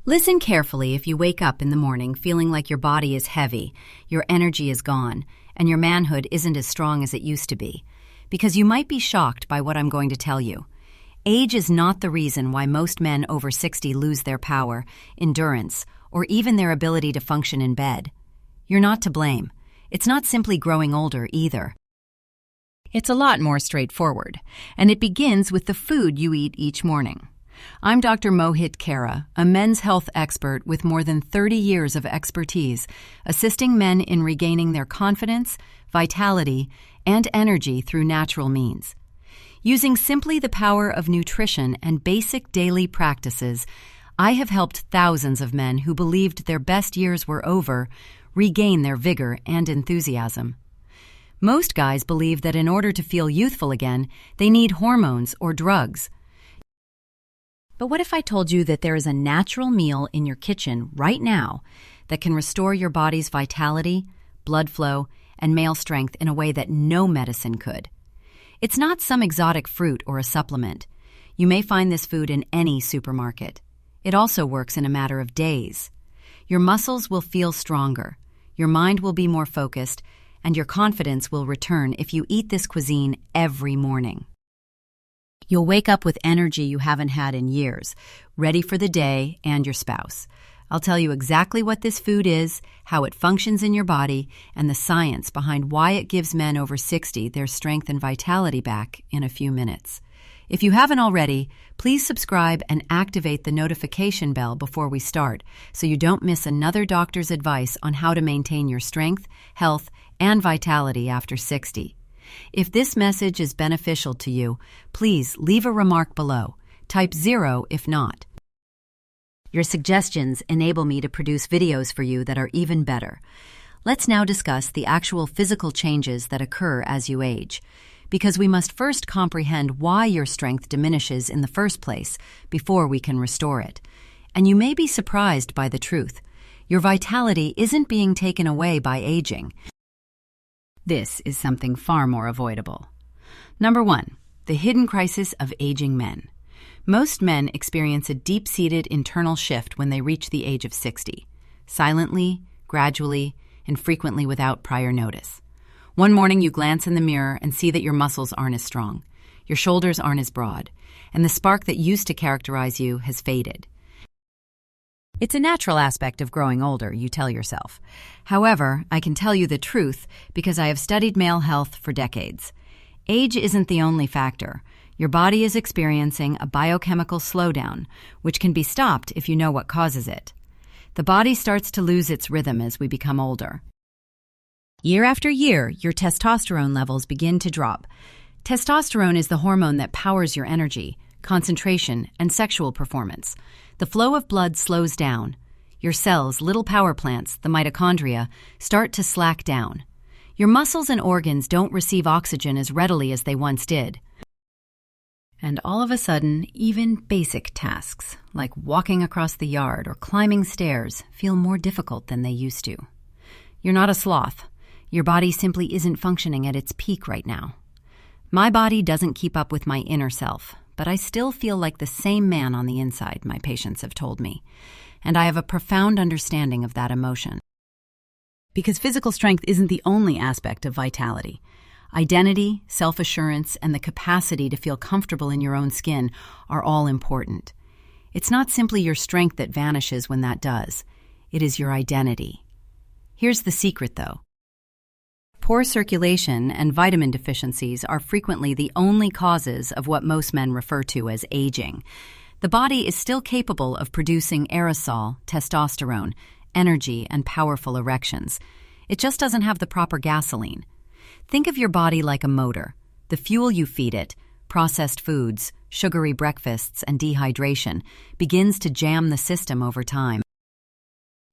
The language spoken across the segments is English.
Listen carefully if you wake up in the morning feeling like your body is heavy, your energy is gone, and your manhood isn't as strong as it used to be. Because you might be shocked by what I'm going to tell you. Age is not the reason why most men over 60 lose their power, endurance, or even their ability to function in bed. You're not to blame. It's not simply growing older either. It's a lot more straightforward, and it begins with the food you eat each morning. I'm Dr. Moit Cara, a men's health expert with more than 30 years of expertise, assisting men in regaining their confidence, vitality, and energy through natural means. Using simply the power of nutrition and basic daily practices, I have helped thousands of men who believed their best years were over regain their vigor and enthusiasm. Most guys believe that in order to feel youthful again, they need hormones or drugs. But what if I told you that there is a natural meal in your kitchen right now that can restore your body's vitality, blood flow, and male strength in a way that no medicine could? It's not some exotic fruit or a supplement. You may find this food in any supermarket. It also works in a matter of days. Your muscles will feel stronger, your mind will be more focused, and your confidence will return if you eat this cuisine every morning. You'll wake up with energy you haven't had in years, ready for the day and your spouse. I'll tell you exactly what this food is, how it functions in your body, and the science behind why it gives men over 60 their strength and vitality back in a few minutes. If you haven't already, please subscribe and activate the notification bell before we start so you don't miss another doctor's advice on how to maintain your strength, health, and vitality after 60. If this message is beneficial to you, please leave a remark below. Type 0 if not. Your suggestions enable me to produce videos for you that are even better. Let's now discuss the actual physical changes that occur as you age, because we must first comprehend why your strength diminishes in the first place before we can restore it. And you may be surprised by the truth. Your vitality isn't being taken away by aging. This is something far more avoidable. Number 1, the hidden crisis of aging men. Most men experience a deep-seated internal shift when they reach the age of 60, silently, gradually, and frequently without prior notice. One morning you glance in the mirror and see that your muscles aren't as strong, your shoulders aren't as broad, and the spark that used to characterize you has faded. It's a natural aspect of growing older, you tell yourself. However, I can tell you the truth because I have studied male health for decades. Age isn't the only factor. Your body is experiencing a biochemical slowdown, which can be stopped if you know what causes it. The body starts to lose its rhythm as we become older. Year after year, your testosterone levels begin to drop. Testosterone is the hormone that powers your energy, concentration, and sexual performance. The flow of blood slows down. Your cells, little power plants, the mitochondria, start to slack down. Your muscles and organs don't receive oxygen as readily as they once did. And all of a sudden, even basic tasks, like walking across the yard or climbing stairs, feel more difficult than they used to. You're not a sloth. Your body simply isn't functioning at its peak right now. My body doesn't keep up with my inner self, but I still feel like the same man on the inside, my patients have told me, and I have a profound understanding of that emotion. Because physical strength isn't the only aspect of vitality. Identity, self-assurance, and the capacity to feel comfortable in your own skin are all important. It's not simply your strength that vanishes when that does. It is your identity. Here's the secret, though. Poor circulation and vitamin deficiencies are frequently the only causes of what most men refer to as aging. The body is still capable of producing aerosol, testosterone, energy, and powerful erections. It just doesn't have the proper gasoline. Think of your body like a motor. The fuel you feed it, processed foods, sugary breakfasts, and dehydration, begins to jam the system over time.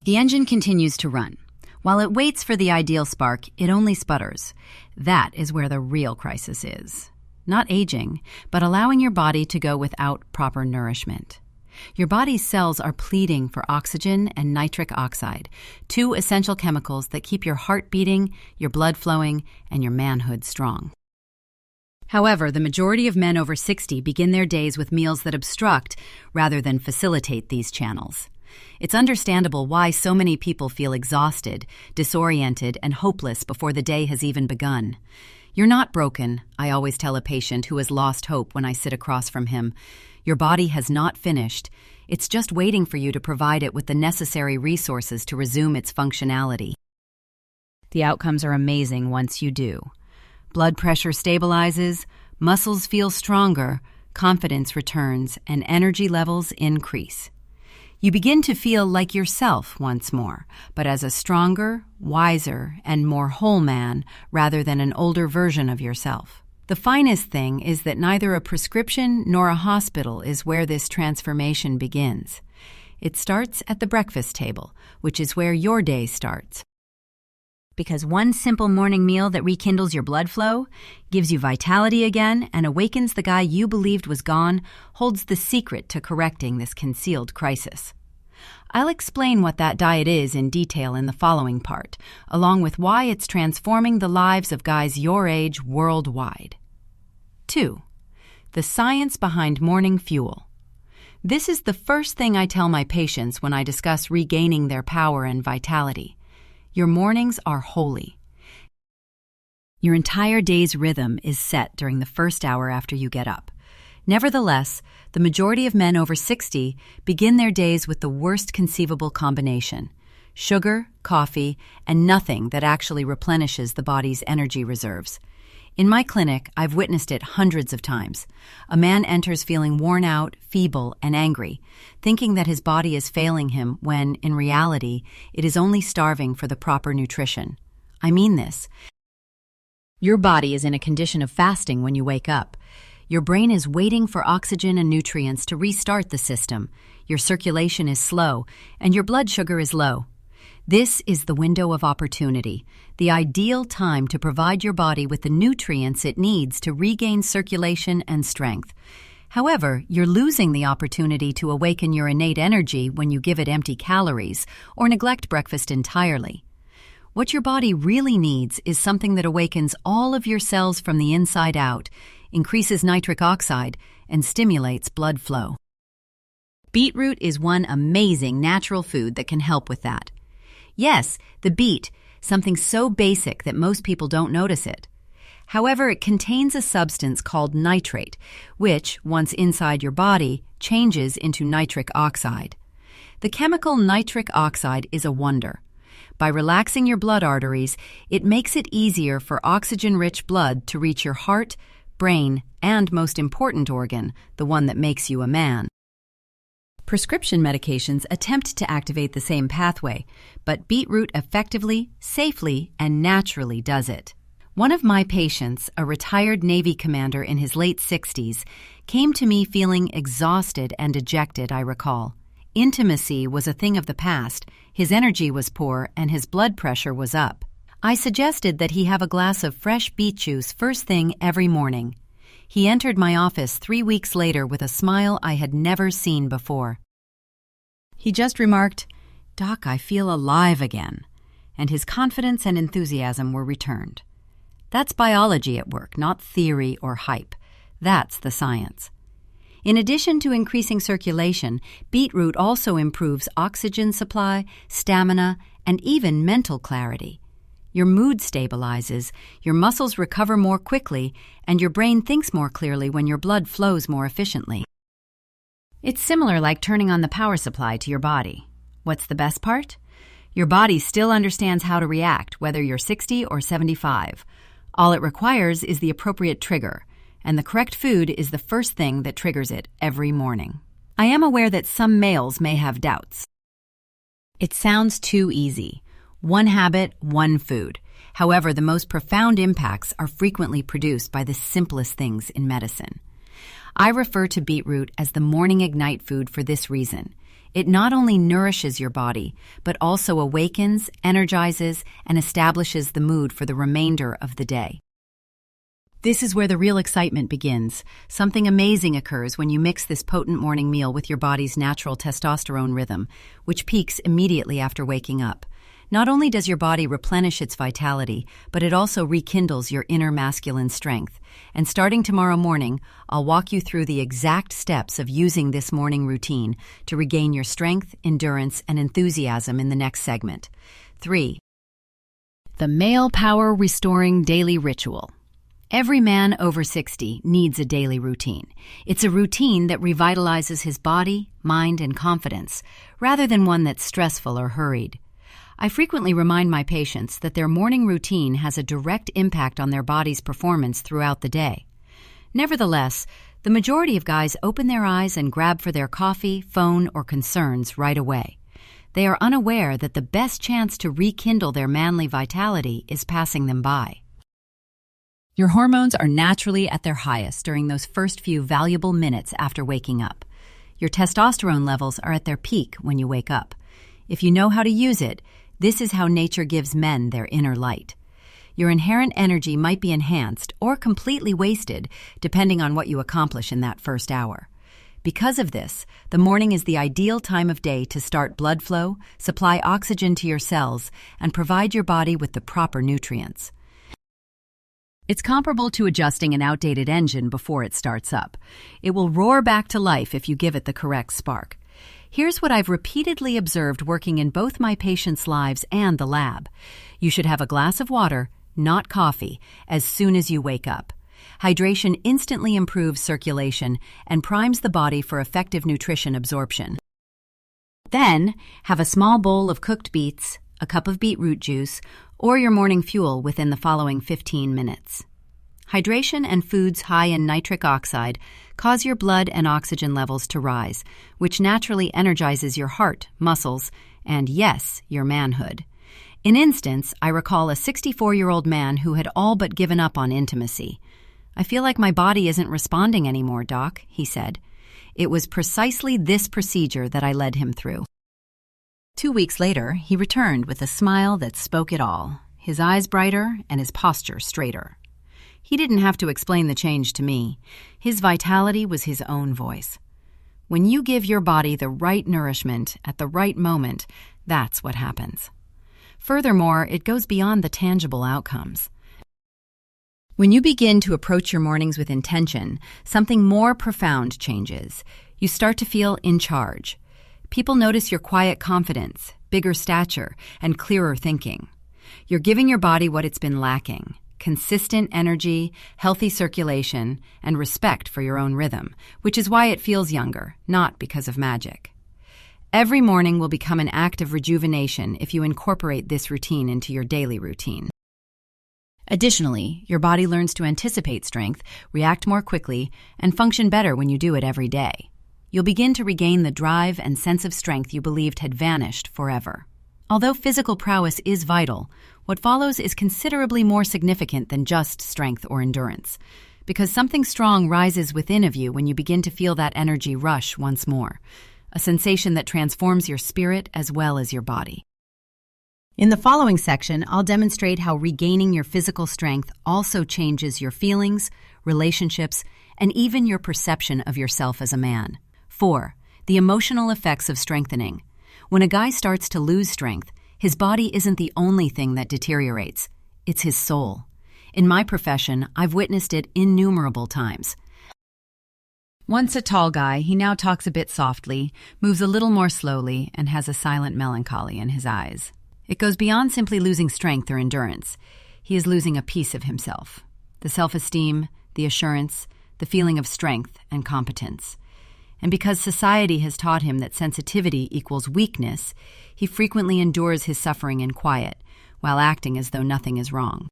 The engine continues to run. While it waits for the ideal spark, it only sputters. That is where the real crisis is. Not aging, but allowing your body to go without proper nourishment. Your body's cells are pleading for oxygen and nitric oxide, two essential chemicals that keep your heart beating, your blood flowing, and your manhood strong. However, the majority of men over 60 begin their days with meals that obstruct rather than facilitate these channels. It's understandable why so many people feel exhausted, disoriented, and hopeless before the day has even begun. You're not broken, I always tell a patient who has lost hope when I sit across from him. Your body has not finished. It's just waiting for you to provide it with the necessary resources to resume its functionality. The outcomes are amazing once you do. Blood pressure stabilizes, muscles feel stronger, confidence returns, and energy levels increase. You begin to feel like yourself once more, but as a stronger, wiser, and more whole man rather than an older version of yourself. The finest thing is that neither a prescription nor a hospital is where this transformation begins. It starts at the breakfast table, which is where your day starts. Because one simple morning meal that rekindles your blood flow, gives you vitality again, and awakens the guy you believed was gone, holds the secret to correcting this concealed crisis. I'll explain what that diet is in detail in the following part, along with why it's transforming the lives of guys your age worldwide. 2. The science behind morning fuel. This is the first thing I tell my patients when I discuss regaining their power and vitality. Your mornings are holy. Your entire day's rhythm is set during the first hour after you get up. Nevertheless, the majority of men over 60 begin their days with the worst conceivable combination: sugar, coffee, and nothing that actually replenishes the body's energy reserves. In my clinic, I've witnessed it hundreds of times. A man enters feeling worn out, feeble, and angry, thinking that his body is failing him when, in reality, it is only starving for the proper nutrition. I mean this. Your body is in a condition of fasting when you wake up. Your brain is waiting for oxygen and nutrients to restart the system. Your circulation is slow, and your blood sugar is low. This is the window of opportunity, the ideal time to provide your body with the nutrients it needs to regain circulation and strength. However, you're losing the opportunity to awaken your innate energy when you give it empty calories or neglect breakfast entirely. What your body really needs is something that awakens all of your cells from the inside out, increases nitric oxide, and stimulates blood flow. Beetroot is one amazing natural food that can help with that. Yes, the beet, something so basic that most people don't notice it. However, it contains a substance called nitrate, which, once inside your body, changes into nitric oxide. The chemical nitric oxide is a wonder. By relaxing your blood arteries, it makes it easier for oxygen-rich blood to reach your heart, brain, and most important organ, the one that makes you a man. Prescription medications attempt to activate the same pathway, but beetroot effectively, safely, and naturally does it. One of my patients, a retired Navy commander in his late 60s, came to me feeling exhausted and dejected, I recall. Intimacy was a thing of the past, his energy was poor, and his blood pressure was up. I suggested that he have a glass of fresh beet juice first thing every morning. He entered my office 3 weeks later with a smile I had never seen before. He just remarked, "Doc, I feel alive again," and his confidence and enthusiasm were returned. That's biology at work, not theory or hype. That's the science. In addition to increasing circulation, beetroot also improves oxygen supply, stamina, and even mental clarity. Your mood stabilizes, your muscles recover more quickly, and your brain thinks more clearly when your blood flows more efficiently. It's similar like turning on the power supply to your body. What's the best part? Your body still understands how to react, whether you're 60 or 75. All it requires is the appropriate trigger, and the correct food is the first thing that triggers it every morning. I am aware that some males may have doubts. It sounds too easy. One habit, one food. However, the most profound impacts are frequently produced by the simplest things in medicine. I refer to beetroot as the morning ignite food for this reason. It not only nourishes your body, but also awakens, energizes, and establishes the mood for the remainder of the day. This is where the real excitement begins. Something amazing occurs when you mix this potent morning meal with your body's natural testosterone rhythm, which peaks immediately after waking up. Not only does your body replenish its vitality, but it also rekindles your inner masculine strength. And starting tomorrow morning, I'll walk you through the exact steps of using this morning routine to regain your strength, endurance, and enthusiasm in the next segment. 3. The Male Power Restoring Daily Ritual. Every man over 60 needs a daily routine. It's a routine that revitalizes his body, mind, and confidence, rather than one that's stressful or hurried. I frequently remind my patients that their morning routine has a direct impact on their body's performance throughout the day. Nevertheless, the majority of guys open their eyes and grab for their coffee, phone, or concerns right away. They are unaware that the best chance to rekindle their manly vitality is passing them by. Your hormones are naturally at their highest during those first few valuable minutes after waking up. Your testosterone levels are at their peak when you wake up. If you know how to use it, this is how nature gives men their inner light. Your inherent energy might be enhanced or completely wasted, depending on what you accomplish in that first hour. Because of this, the morning is the ideal time of day to start blood flow, supply oxygen to your cells, and provide your body with the proper nutrients. It's comparable to adjusting an outdated engine before it starts up. It will roar back to life if you give it the correct spark. Here's what I've repeatedly observed working in both my patients' lives and the lab. You should have a glass of water, not coffee, as soon as you wake up. Hydration instantly improves circulation and primes the body for effective nutrition absorption. Then, have a small bowl of cooked beets, a cup of beetroot juice, or your morning fuel within the following 15 minutes. Hydration and foods high in nitric oxide cause your blood and oxygen levels to rise, which naturally energizes your heart, muscles, and yes, your manhood. In instance, I recall a 64-year-old man who had all but given up on intimacy. "I feel like my body isn't responding anymore, Doc," he said. It was precisely this procedure that I led him through. 2 weeks later, he returned with a smile that spoke it all, his eyes brighter and his posture straighter. He didn't have to explain the change to me. His vitality was his own voice. When you give your body the right nourishment at the right moment, that's what happens. Furthermore, it goes beyond the tangible outcomes. When you begin to approach your mornings with intention, something more profound changes. You start to feel in charge. People notice your quiet confidence, bigger stature, and clearer thinking. You're giving your body what it's been lacking: consistent energy, healthy circulation, and respect for your own rhythm, which is why it feels younger, not because of magic. Every morning will become an act of rejuvenation if you incorporate this routine into your daily routine. Additionally, your body learns to anticipate strength, react more quickly, and function better when you do it every day. You'll begin to regain the drive and sense of strength you believed had vanished forever. Although physical prowess is vital, what follows is considerably more significant than just strength or endurance, because something strong rises within of you when you begin to feel that energy rush once more, a sensation that transforms your spirit as well as your body. In the following section, I'll demonstrate how regaining your physical strength also changes your feelings, relationships, and even your perception of yourself as a man. 4. The emotional effects of strengthening. When a guy starts to lose strength, his body isn't the only thing that deteriorates. It's his soul. In my profession, I've witnessed it innumerable times. Once a tall guy, he now talks a bit softly, moves a little more slowly, and has a silent melancholy in his eyes. It goes beyond simply losing strength or endurance. He is losing a piece of himself: the self-esteem, the assurance, the feeling of strength and competence. And because society has taught him that sensitivity equals weakness, he frequently endures his suffering in quiet, while acting as though nothing is wrong.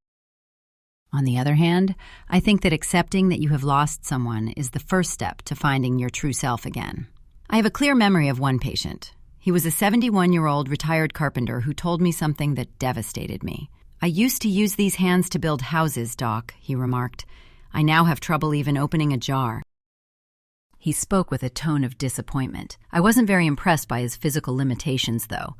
On the other hand, I think that accepting that you have lost someone is the first step to finding your true self again. I have a clear memory of one patient. He was a 71-year-old retired carpenter who told me something that devastated me. "I used to use these hands to build houses, Doc," he remarked. "I now have trouble even opening a jar." He spoke with a tone of disappointment. I wasn't very impressed by his physical limitations, though.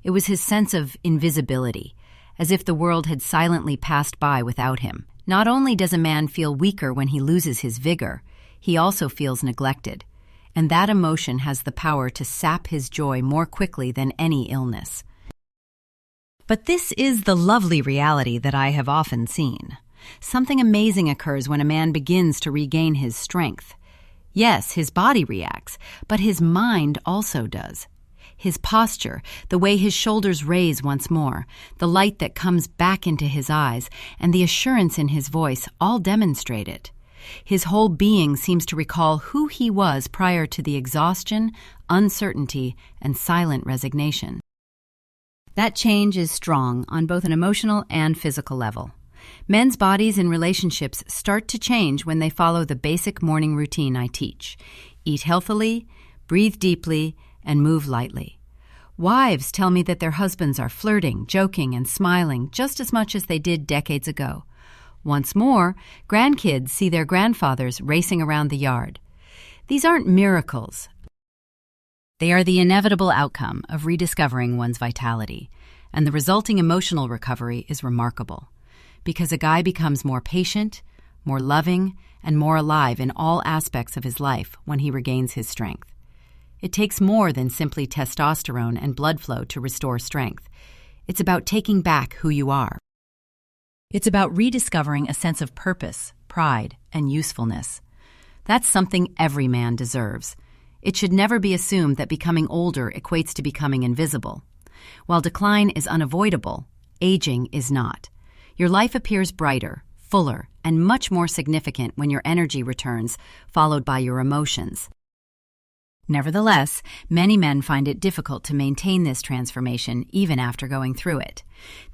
It was his sense of invisibility, as if the world had silently passed by without him. Not only does a man feel weaker when he loses his vigor, he also feels neglected, and that emotion has the power to sap his joy more quickly than any illness. But this is the lovely reality that I have often seen. Something amazing occurs when a man begins to regain his strength. Yes, his body reacts, but his mind also does. His posture, the way his shoulders raise once more, the light that comes back into his eyes, and the assurance in his voice all demonstrate it. His whole being seems to recall who he was prior to the exhaustion, uncertainty, and silent resignation. That change is strong on both an emotional and physical level. Men's bodies in relationships start to change when they follow the basic morning routine I teach. Eat healthily, breathe deeply, and move lightly. Wives tell me that their husbands are flirting, joking, and smiling just as much as they did decades ago. Once more, grandkids see their grandfathers racing around the yard. These aren't miracles. They are the inevitable outcome of rediscovering one's vitality, and the resulting emotional recovery is remarkable, because a guy becomes more patient, more loving, and more alive in all aspects of his life when he regains his strength. It takes more than simply testosterone and blood flow to restore strength. It's about taking back who you are. It's about rediscovering a sense of purpose, pride, and usefulness. That's something every man deserves. It should never be assumed that becoming older equates to becoming invisible. While decline is unavoidable, aging is not. Your life appears brighter, fuller, and much more significant when your energy returns, followed by your emotions. Nevertheless, many men find it difficult to maintain this transformation even after going through it.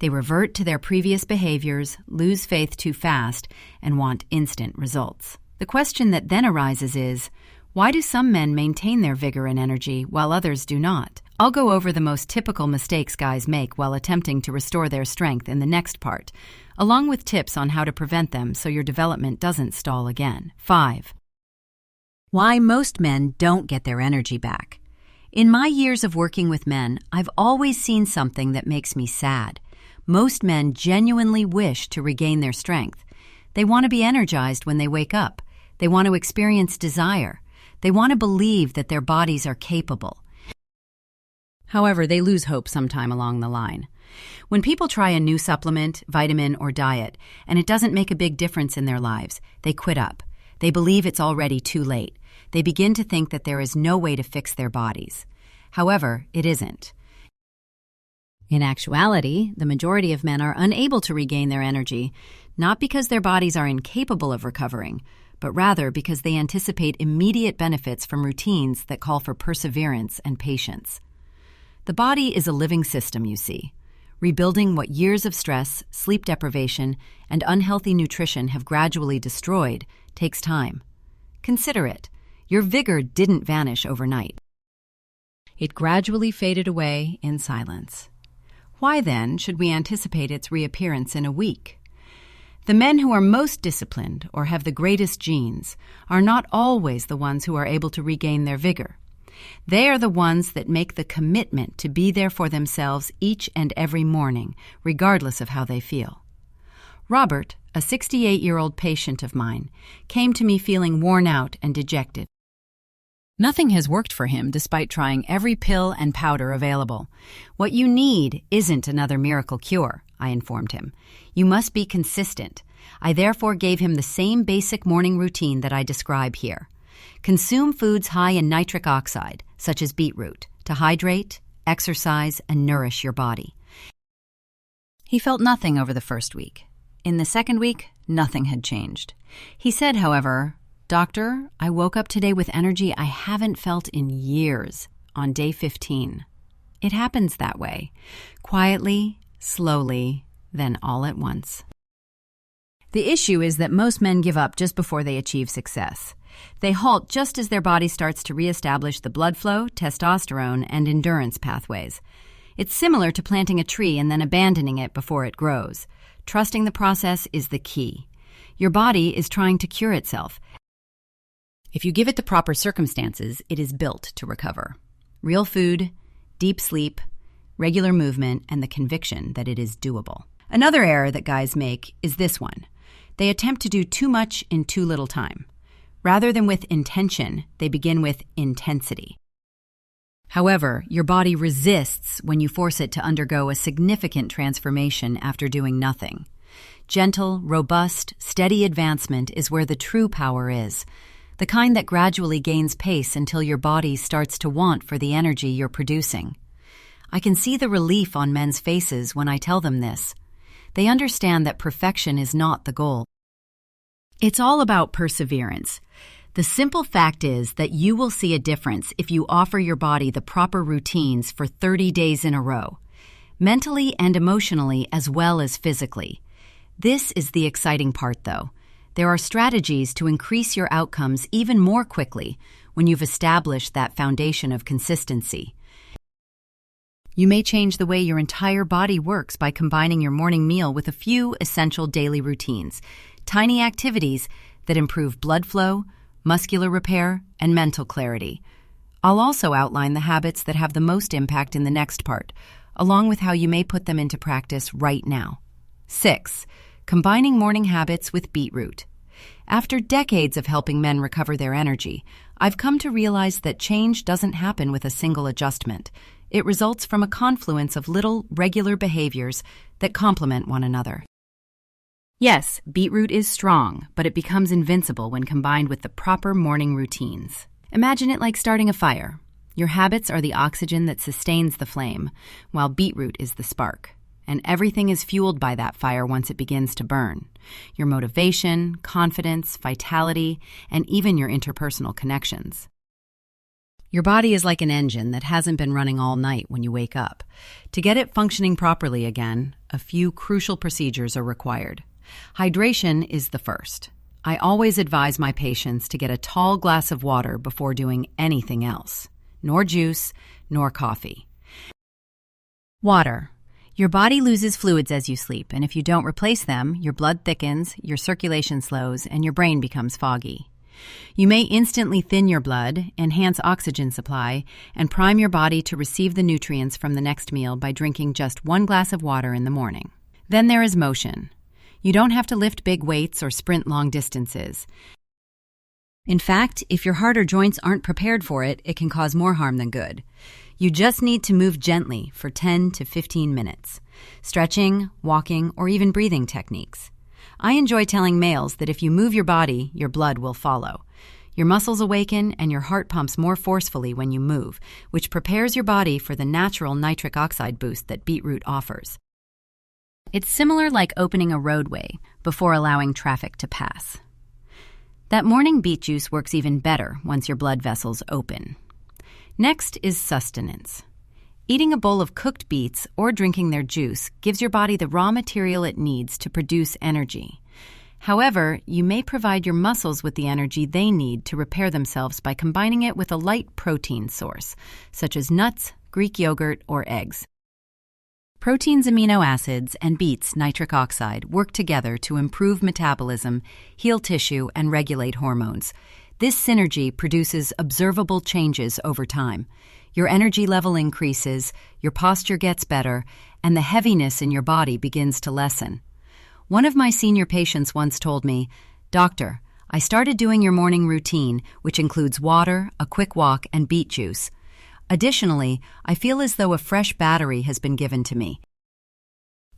They revert to their previous behaviors, lose faith too fast, and want instant results. The question that then arises is, why do some men maintain their vigor and energy while others do not? I'll go over the most typical mistakes guys make while attempting to restore their strength in the next part, along with tips on how to prevent them so your development doesn't stall again. 5. Why most men don't get their energy back. In my years of working with men, I've always seen something that makes me sad. Most men genuinely wish to regain their strength. They want to be energized when they wake up. They want to experience desire. They want to believe that their bodies are capable. However, they lose hope sometime along the line. When people try a new supplement, vitamin, or diet, and it doesn't make a big difference in their lives, they quit up. They believe it's already too late. They begin to think that there is no way to fix their bodies. However, it isn't. In actuality, the majority of men are unable to regain their energy, not because their bodies are incapable of recovering, but rather because they anticipate immediate benefits from routines that call for perseverance and patience. The body is a living system, you see. Rebuilding what years of stress, sleep deprivation, and unhealthy nutrition have gradually destroyed takes time. Consider it. Your vigor didn't vanish overnight. It gradually faded away in silence. Why then should we anticipate its reappearance in a week? The men who are most disciplined or have the greatest genes are not always the ones who are able to regain their vigor. They are the ones that make the commitment to be there for themselves each and every morning, regardless of how they feel. Robert, a 68-year-old patient of mine, came to me feeling worn out and dejected. Nothing has worked for him despite trying every pill and powder available. What you need isn't another miracle cure, I informed him. You must be consistent. I therefore gave him the same basic morning routine that I describe here. Consume foods high in nitric oxide, such as beetroot, to hydrate, exercise, and nourish your body. He felt nothing over the first week. In the second week, nothing had changed. He said, however, "Doctor, I woke up today with energy I haven't felt in years on day 15. It happens that way, quietly, slowly, then all at once." The issue is that most men give up just before they achieve success. They halt just as their body starts to reestablish the blood flow, testosterone, and endurance pathways. It's similar to planting a tree and then abandoning it before it grows. Trusting the process is the key. Your body is trying to cure itself. If you give it the proper circumstances, it is built to recover. Real food, deep sleep, regular movement, and the conviction that it is doable. Another error that guys make is this one. They attempt to do too much in too little time. Rather than with intention, they begin with intensity. However, your body resists when you force it to undergo a significant transformation after doing nothing. Gentle, robust, steady advancement is where the true power is, the kind that gradually gains pace until your body starts to want for the energy you're producing. I can see the relief on men's faces when I tell them this. They understand that perfection is not the goal. It's all about perseverance. The simple fact is that you will see a difference if you offer your body the proper routines for 30 days in a row, mentally and emotionally as well as physically. This is the exciting part, though. There are strategies to increase your outcomes even more quickly when you've established that foundation of consistency. You may change the way your entire body works by combining your morning meal with a few essential daily routines, tiny activities that improve blood flow, muscular repair, and mental clarity. I'll also outline the habits that have the most impact in the next part, along with how you may put them into practice right now. 6. Combining morning habits with beetroot. After decades of helping men recover their energy, I've come to realize that change doesn't happen with a single adjustment. It results from a confluence of little, regular behaviors that complement one another. Yes, beetroot is strong, but it becomes invincible when combined with the proper morning routines. Imagine it like starting a fire. Your habits are the oxygen that sustains the flame, while beetroot is the spark. And everything is fueled by that fire once it begins to burn. Your motivation, confidence, vitality, and even your interpersonal connections. Your body is like an engine that hasn't been running all night when you wake up. To get it functioning properly again, a few crucial procedures are required. Hydration is the first. I always advise my patients to get a tall glass of water before doing anything else. Nor juice, nor coffee. Water. Your body loses fluids as you sleep, and if you don't replace them, your blood thickens, your circulation slows, and your brain becomes foggy. You may instantly thin your blood, enhance oxygen supply, and prime your body to receive the nutrients from the next meal by drinking just 1 glass of water in the morning. Then there is motion. You don't have to lift big weights or sprint long distances. In fact, if your heart or joints aren't prepared for it, it can cause more harm than good. You just need to move gently for 10 to 15 minutes. Stretching, walking, or even breathing techniques. I enjoy telling males that if you move your body, your blood will follow. Your muscles awaken and your heart pumps more forcefully when you move, which prepares your body for the natural nitric oxide boost that beetroot offers. It's similar like opening a roadway before allowing traffic to pass. That morning beet juice works even better once your blood vessels open. Next is sustenance. Eating a bowl of cooked beets or drinking their juice gives your body the raw material it needs to produce energy. However, you may provide your muscles with the energy they need to repair themselves by combining it with a light protein source, such as nuts, Greek yogurt, or eggs. Protein's amino acids and beets' nitric oxide work together to improve metabolism, heal tissue, and regulate hormones. This synergy produces observable changes over time. Your energy level increases, your posture gets better, and the heaviness in your body begins to lessen. One of my senior patients once told me, "Doctor, I started doing your morning routine, which includes water, a quick walk, and beet juice. Additionally, I feel as though a fresh battery has been given to me."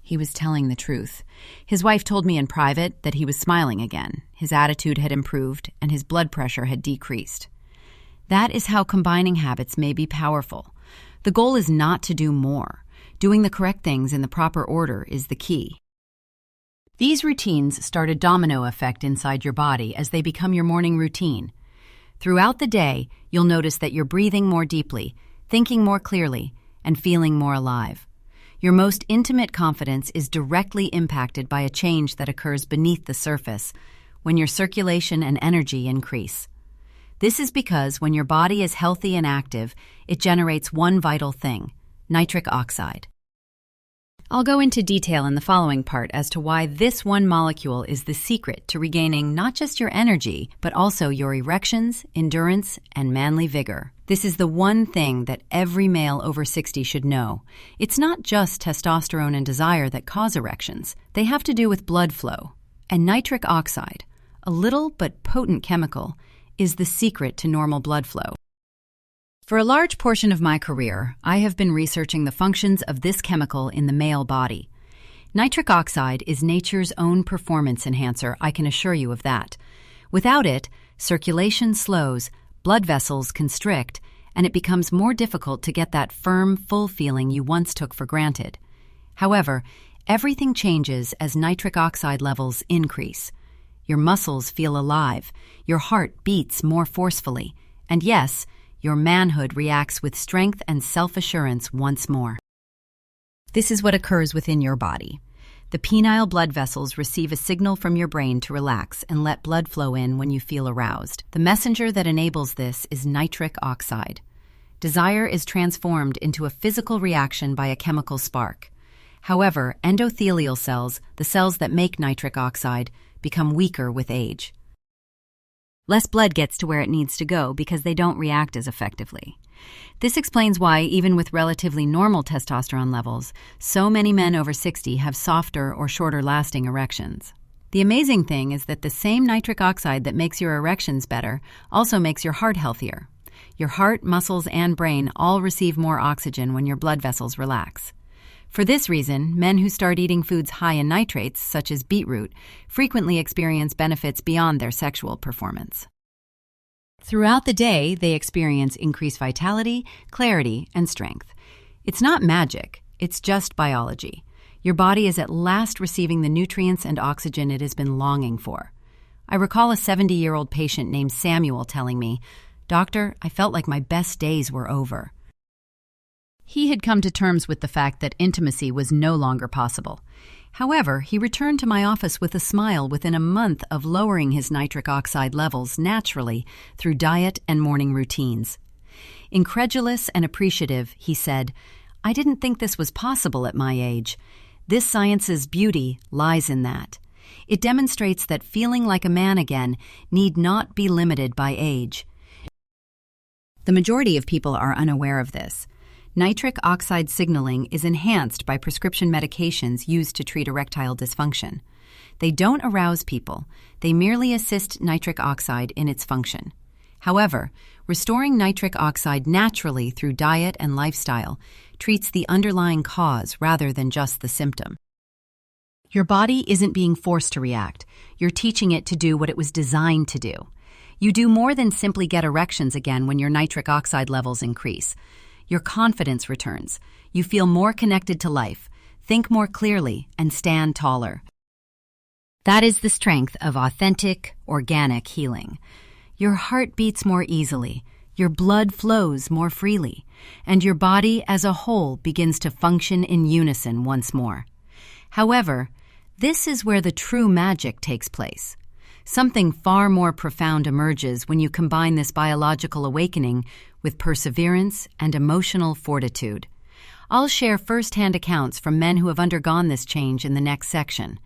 He was telling the truth. His wife told me in private that he was smiling again, his attitude had improved, and his blood pressure had decreased. That is how combining habits may be powerful. The goal is not to do more. Doing the correct things in the proper order is the key. These routines start a domino effect inside your body as they become your morning routine. Throughout the day, you'll notice that you're breathing more deeply, thinking more clearly, and feeling more alive. Your most intimate confidence is directly impacted by a change that occurs beneath the surface, when your circulation and energy increase. This is because when your body is healthy and active, it generates one vital thing, nitric oxide. I'll go into detail in the following part as to why this one molecule is the secret to regaining not just your energy, but also your erections, endurance, and manly vigor. This is the one thing that every male over 60 should know. It's not just testosterone and desire that cause erections. They have to do with blood flow. And nitric oxide, a little but potent chemical, is the secret to normal blood flow. For a large portion of my career, I have been researching the functions of this chemical in the male body. Nitric oxide is nature's own performance enhancer, I can assure you of that. Without it, circulation slows, blood vessels constrict, and it becomes more difficult to get that firm, full feeling you once took for granted. However, everything changes as nitric oxide levels increase. Your muscles feel alive, your heart beats more forcefully, and yes, your manhood reacts with strength and self-assurance once more. This is what occurs within your body. The penile blood vessels receive a signal from your brain to relax and let blood flow in when you feel aroused. The messenger that enables this is nitric oxide. Desire is transformed into a physical reaction by a chemical spark. However, endothelial cells, the cells that make nitric oxide, become weaker with age. Less blood gets to where it needs to go because they don't react as effectively. This explains why, even with relatively normal testosterone levels, so many men over 60 have softer or shorter-lasting erections. The amazing thing is that the same nitric oxide that makes your erections better also makes your heart healthier. Your heart, muscles, and brain all receive more oxygen when your blood vessels relax. For this reason, men who start eating foods high in nitrates, such as beetroot, frequently experience benefits beyond their sexual performance. Throughout the day, they experience increased vitality, clarity, and strength. It's not magic, it's just biology. Your body is at last receiving the nutrients and oxygen it has been longing for. I recall a 70-year-old patient named Samuel telling me, "Doctor, I felt like my best days were over." He had come to terms with the fact that intimacy was no longer possible. However, he returned to my office with a smile within a month of lowering his nitric oxide levels naturally through diet and morning routines. Incredulous and appreciative, he said, "I didn't think this was possible at my age. This science's beauty lies in that. It demonstrates that feeling like a man again need not be limited by age." The majority of people are unaware of this. Nitric oxide signaling is enhanced by prescription medications used to treat erectile dysfunction. They don't arouse people, they merely assist nitric oxide in its function. However, restoring nitric oxide naturally through diet and lifestyle treats the underlying cause rather than just the symptom. Your body isn't being forced to react, you're teaching it to do what it was designed to do. You do more than simply get erections again when your nitric oxide levels increase. Your confidence returns. You feel more connected to life, think more clearly, and stand taller. That is the strength of authentic, organic healing. Your heart beats more easily, your blood flows more freely, and your body as a whole begins to function in unison once more. However, this is where the true magic takes place. Something far more profound emerges when you combine this biological awakening with perseverance and emotional fortitude. I'll share first-hand accounts from men who have undergone this change in the next section.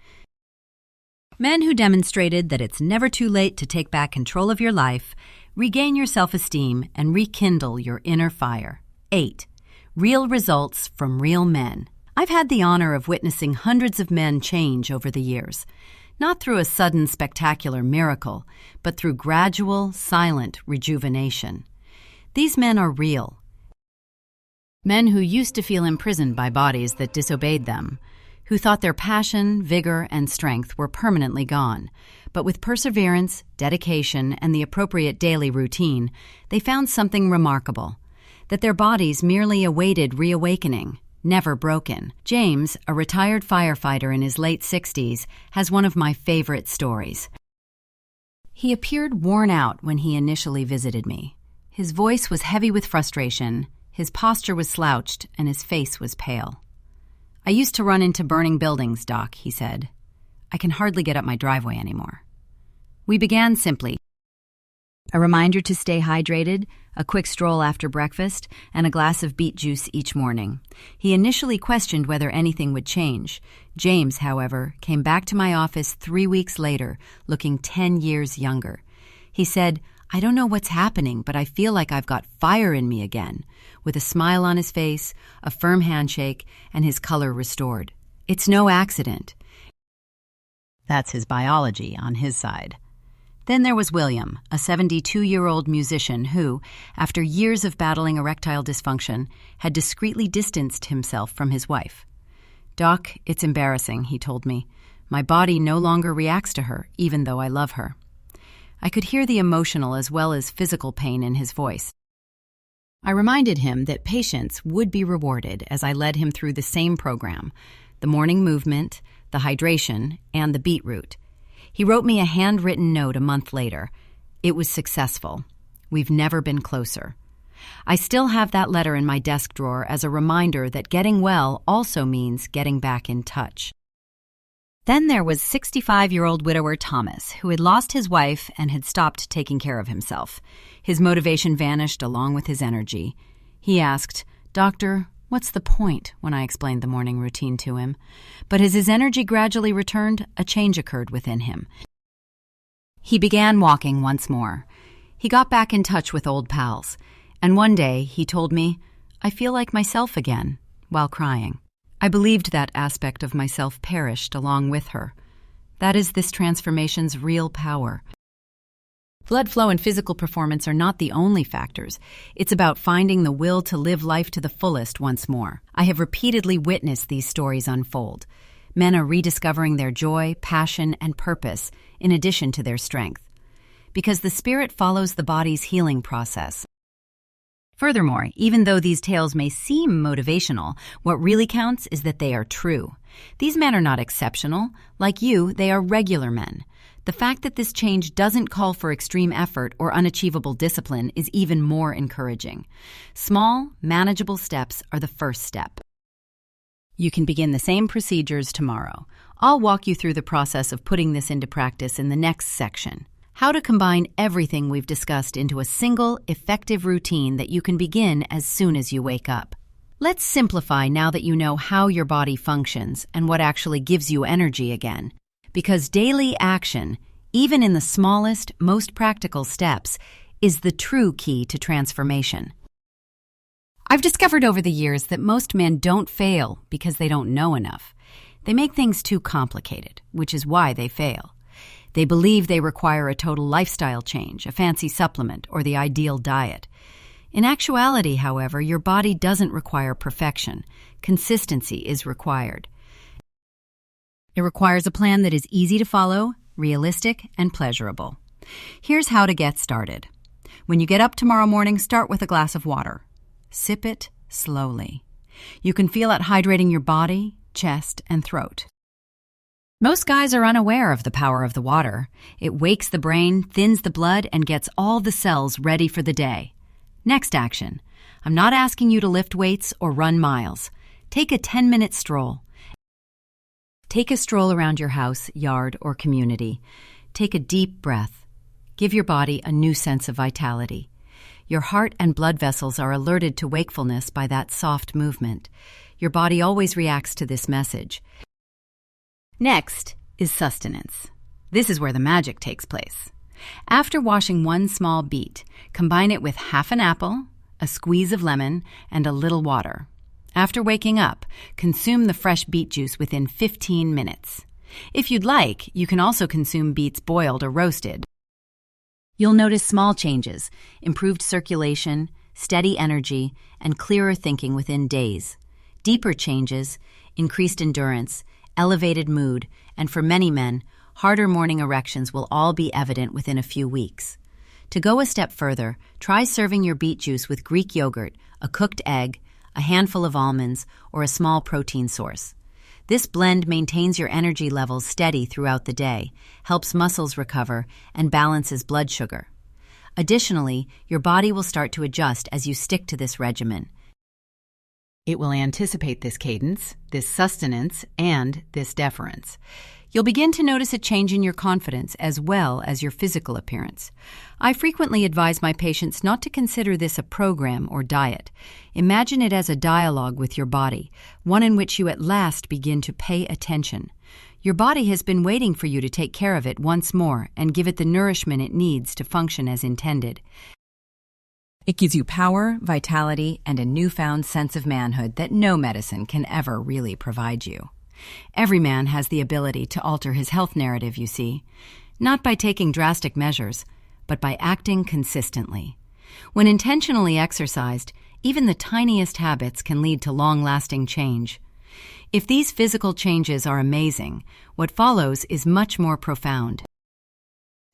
Men who demonstrated that it's never too late to take back control of your life, regain your self-esteem, and rekindle your inner fire. 8. Real results from real men. I've had the honor of witnessing hundreds of men change over the years. Not through a sudden spectacular miracle, but through gradual, silent rejuvenation. These men are real. Men who used to feel imprisoned by bodies that disobeyed them, who thought their passion, vigor, and strength were permanently gone. But with perseverance, dedication, and the appropriate daily routine, they found something remarkable, that their bodies merely awaited reawakening, never broken. James, a retired firefighter in his late 60s, has one of my favorite stories. He appeared worn out when he initially visited me. His voice was heavy with frustration, his posture was slouched, and his face was pale. "I used to run into burning buildings, Doc," he said. "I can hardly get up my driveway anymore." We began simply. A reminder to stay hydrated, a quick stroll after breakfast, and a glass of beet juice each morning. He initially questioned whether anything would change. James, however, came back to my office 3 weeks later, looking 10 years younger. He said, "I don't know what's happening, but I feel like I've got fire in me again," with a smile on his face, a firm handshake, and his color restored. It's no accident. That's his biology on his side. Then there was William, a 72-year-old musician who, after years of battling erectile dysfunction, had discreetly distanced himself from his wife. "Doc, it's embarrassing," he told me. "My body no longer reacts to her, even though I love her." I could hear the emotional as well as physical pain in his voice. I reminded him that patients would be rewarded as I led him through the same program, the morning movement, the hydration, and the beetroot. He wrote me a handwritten note a month later. It was successful. We've never been closer. I still have that letter in my desk drawer as a reminder that getting well also means getting back in touch. Then there was 65-year-old widower Thomas, who had lost his wife and had stopped taking care of himself. His motivation vanished along with his energy. He asked, "Doctor, what's the point?" when I explained the morning routine to him. But as his energy gradually returned, a change occurred within him. He began walking once more. He got back in touch with old pals. And one day, he told me, "I feel like myself again," while crying. I believed that aspect of myself perished along with her. That is this transformation's real power. Blood flow and physical performance are not the only factors. It's about finding the will to live life to the fullest once more. I have repeatedly witnessed these stories unfold. Men are rediscovering their joy, passion, and purpose in addition to their strength. Because the spirit follows the body's healing process. Furthermore, even though these tales may seem motivational, what really counts is that they are true. These men are not exceptional. Like you, they are regular men. The fact that this change doesn't call for extreme effort or unachievable discipline is even more encouraging. Small, manageable steps are the first step. You can begin the same procedures tomorrow. I'll walk you through the process of putting this into practice in the next section. How to combine everything we've discussed into a single, effective routine that you can begin as soon as you wake up. Let's simplify now that you know how your body functions and what actually gives you energy again. Because daily action, even in the smallest, most practical steps, is the true key to transformation. I've discovered over the years that most men don't fail because they don't know enough. They make things too complicated, which is why they fail. They believe they require a total lifestyle change, a fancy supplement, or the ideal diet. In actuality, however, your body doesn't require perfection. Consistency is required. It requires a plan that is easy to follow, realistic, and pleasurable. Here's how to get started. When you get up tomorrow morning, start with a glass of water. Sip it slowly. You can feel it hydrating your body, chest, and throat. Most guys are unaware of the power of the water. It wakes the brain, thins the blood, and gets all the cells ready for the day. Next action. I'm not asking you to lift weights or run miles. Take a 10-minute stroll. Take a stroll around your house, yard, or community. Take a deep breath. Give your body a new sense of vitality. Your heart and blood vessels are alerted to wakefulness by that soft movement. Your body always reacts to this message. Next is sustenance. This is where the magic takes place. After washing one small beet, combine it with half an apple, a squeeze of lemon, and a little water. After waking up, consume the fresh beet juice within 15 minutes. If you'd like, you can also consume beets boiled or roasted. You'll notice small changes, improved circulation, steady energy, and clearer thinking within days. Deeper changes, increased endurance, elevated mood, and for many men, harder morning erections will all be evident within a few weeks. To go a step further, try serving your beet juice with Greek yogurt, a cooked egg, a handful of almonds, or a small protein source. This blend maintains your energy levels steady throughout the day, helps muscles recover, and balances blood sugar. Additionally, your body will start to adjust as you stick to this regimen. It will anticipate this cadence, this sustenance, and this deference. You'll begin to notice a change in your confidence as well as your physical appearance. I frequently advise my patients not to consider this a program or diet. Imagine it as a dialogue with your body, one in which you at last begin to pay attention. Your body has been waiting for you to take care of it once more and give it the nourishment it needs to function as intended. It gives you power, vitality, and a newfound sense of manhood that no medicine can ever really provide you. Every man has the ability to alter his health narrative, you see. Not by taking drastic measures, but by acting consistently. When intentionally exercised, even the tiniest habits can lead to long-lasting change. If these physical changes are amazing, what follows is much more profound.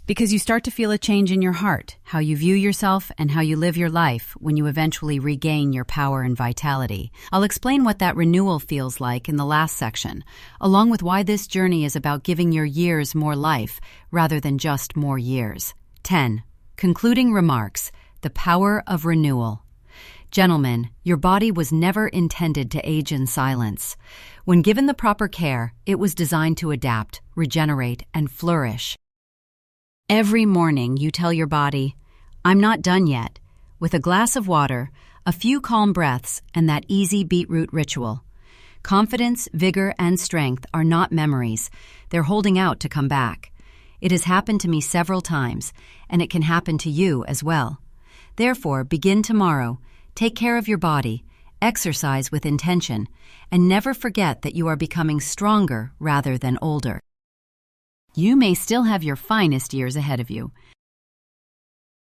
Because you start to feel a change in your heart, how you view yourself, and how you live your life when you eventually regain your power and vitality. I'll explain what that renewal feels like in the last section, along with why this journey is about giving your years more life rather than just more years. 10. Concluding remarks: the power of renewal. Gentlemen, your body was never intended to age in silence. When given the proper care, it was designed to adapt, regenerate, and flourish. Every morning you tell your body, "I'm not done yet," with a glass of water, a few calm breaths, and that easy beetroot ritual. Confidence, vigor, and strength are not memories. They're holding out to come back. It has happened to me several times, and it can happen to you as well. Therefore, begin tomorrow. Take care of your body, exercise with intention, and never forget that you are becoming stronger rather than older. You may still have your finest years ahead of you,